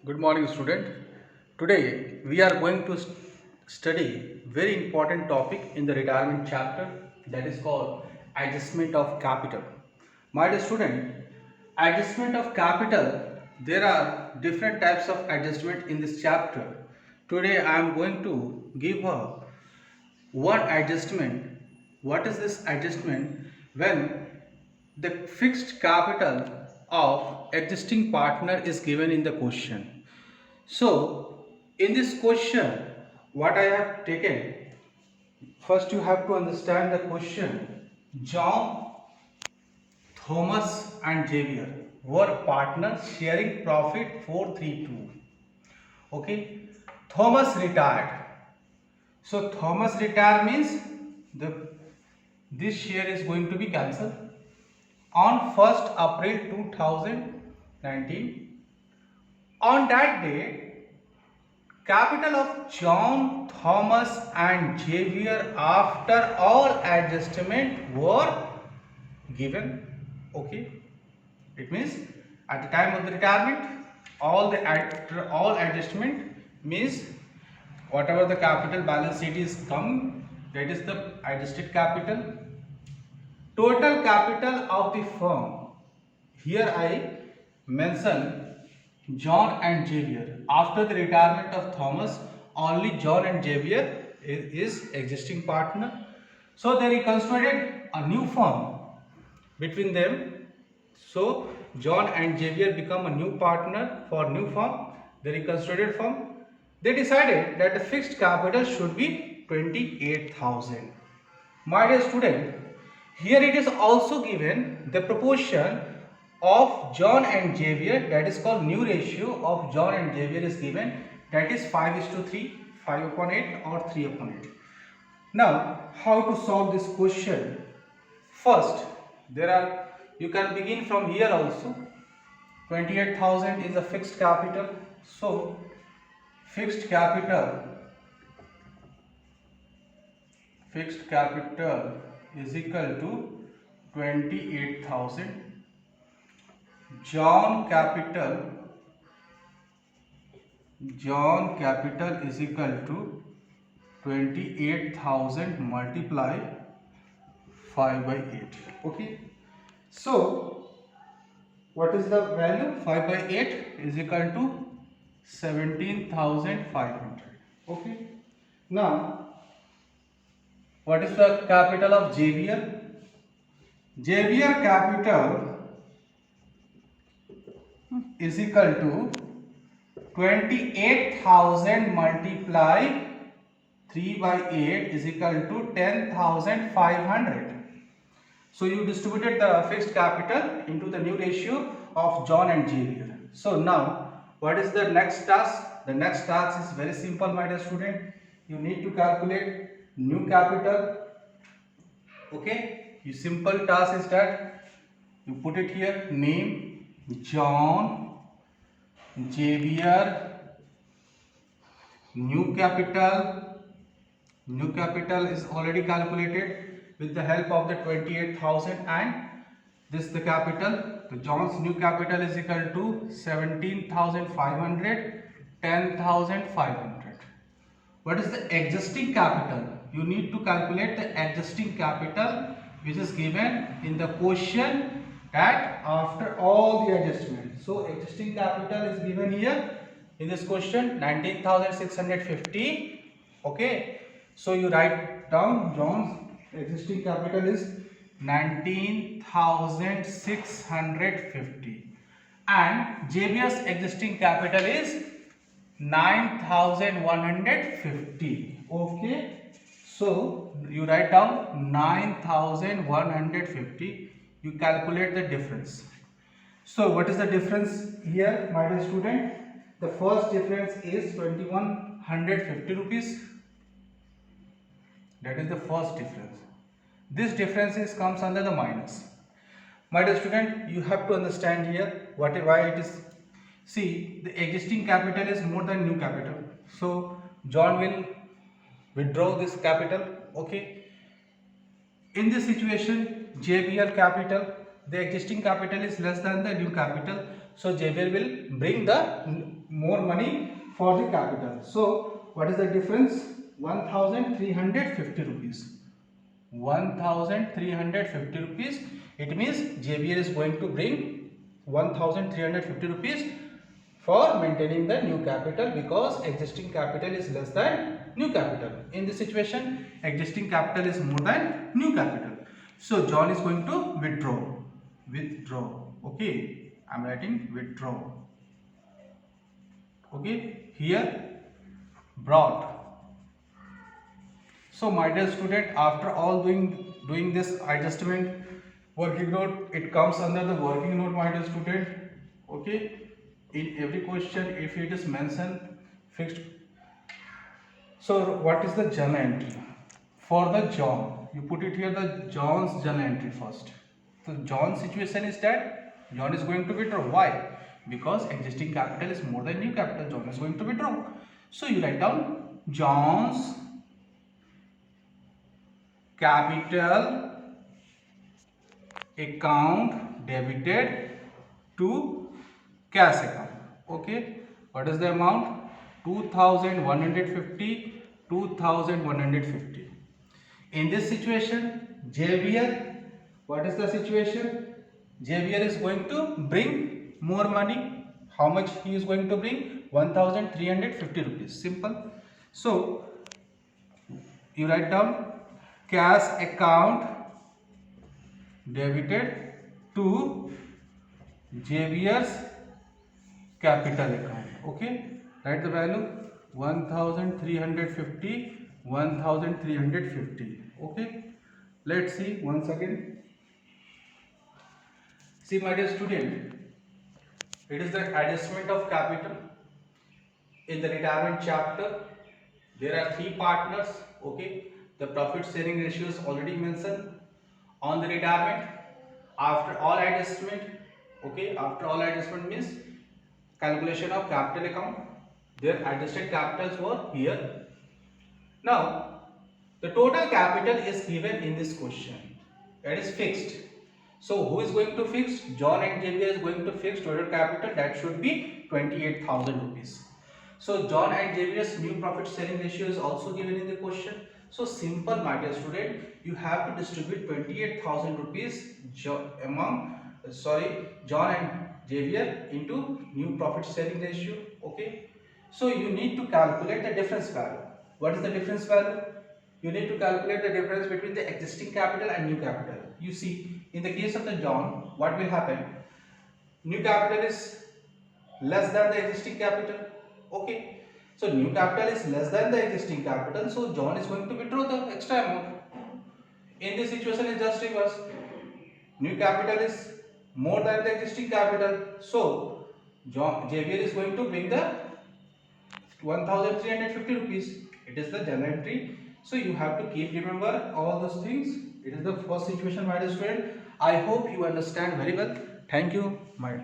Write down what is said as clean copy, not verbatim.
Good morning, student. Today we are going to study very important topic in the retirement chapter, that is called adjustment of capital. My dear student, adjustment of capital. There are different types of adjustment in this chapter. Today I am going to give a one adjustment. What is this adjustment? When the fixed capital of existing partner is given in the question. So in this question, what I have taken, first you have to understand the question. John, Thomas and Xavier were partners sharing profit 432. Okay, Thomas retired. So Thomas retired means the this share is going to be cancelled on 1st April 2019. On that day, capital of John, Thomas and Xavier after all adjustment were given. Okay, it means at the time of the retirement, all adjustment means whatever the capital balance sheet is come, that is the adjusted capital. Total capital of the firm. Here I mention John and Xavier. After the retirement of Thomas, only John and Xavier is existing partner. So they reconstructed a new firm between them. So John and Xavier become a new partner for new firm. They reconstructed firm. They decided that the fixed capital should be 28,000. My dear student, here it is also given the proportion of John and Xavier, that is called new ratio of John and Xavier is given, that is 5:3, 5 upon 8 or 3 upon 8. Now, how to solve this question? First, you can begin from here also. 28,000 is a fixed capital. So, fixed capital is equal to 28,000. John capital is equal to 28,000 multiply 5 by 8. Okay. So what is the value? 5 by 8 is equal to 17,500. Okay. Now what is the capital of Xavier? Xavier capital is equal to 28,000 multiply 3 by 8 is equal to 10,500. So you distributed the fixed capital into the new ratio of John and Xavier. So now what is the next task? The next task is very simple, my dear student. You need to calculate new capital. Okay, your simple task is that you put it here, name John, Xavier, new capital is already calculated with the help of the 28,000 and this the capital. So John's new capital is equal to 17,500, 10,500. What is the existing capital? You need to calculate the existing capital which is given in the question, that after all the adjustment. So existing capital is given here in this question, 19,650. Okay. So you write down John's existing capital is 19,650 and Xavier's existing capital is 9,150. Okay, so you write down 9,150. You calculate the difference. So what is the difference here, my dear student? The first difference is 2,150 rupees. That is the first difference. This difference comes under the minus. My dear student, you have to understand here why it is. See, the existing capital is more than new capital. So John will withdraw this capital. Okay. In this situation, JBL capital, the existing capital is less than the new capital. So JBL will bring the more money for the capital. So what is the difference? 1350 rupees. 1350 rupees. It means JBL is going to bring 1350 rupees for maintaining the new capital, because existing capital is less than new capital. In this situation, existing capital is more than new capital. So John is going to withdraw. Okay, I am writing withdraw. Okay, here brought. So my dear student, after all doing this adjustment working note, it comes under the working note, my dear student. Okay, in every question if it is mentioned fixed. So what is the journal entry for the John? You put it here, the John's journal entry first. So John's situation is that John is going to withdraw. Why? Because existing capital is more than new capital. John is going to withdraw. So you write down John's capital account debited to cash account. Okay, what is the amount? 2150. 2150. In this situation, JBL, what is the situation? JBL is going to bring more money. How much he is going to bring? 1350 rupees. Simple. So you write down cash account debited to JBL's capital account. Okay, write the value 1350. 1350. Okay, let's see once again. See, my dear student, it is the adjustment of capital. In the retirement chapter, there are 3 partners. Okay, the profit sharing ratio is already mentioned. On the retirement, after all adjustment, okay, after all adjustment means calculation of capital account, their adjusted capitals were here. Now the total capital is given in this question, that is fixed. So who is going to fix? John and JBL is going to fix total capital, that should be 28,000 rupees. So John and JBL's new profit sharing ratio is also given in the question. So simple, my dear student, you have to distribute 28,000 rupees among John and JBL into new profit sharing ratio. Okay, so you need to calculate the difference value. What is the difference value? You need to calculate the difference between the existing capital and new capital. You see, in the case of the John, what will happen? New capital is less than the existing capital. Okay, so new capital is less than the existing capital, so John is going to withdraw the extra amount. In this situation, it's just reverse. New capital is more than the existing capital, so JBL is going to bring the 1350 rupees. It is the journal entry. So you have to keep remember all those things. It is the first situation, my dear student. I hope you understand very well. Thank you, my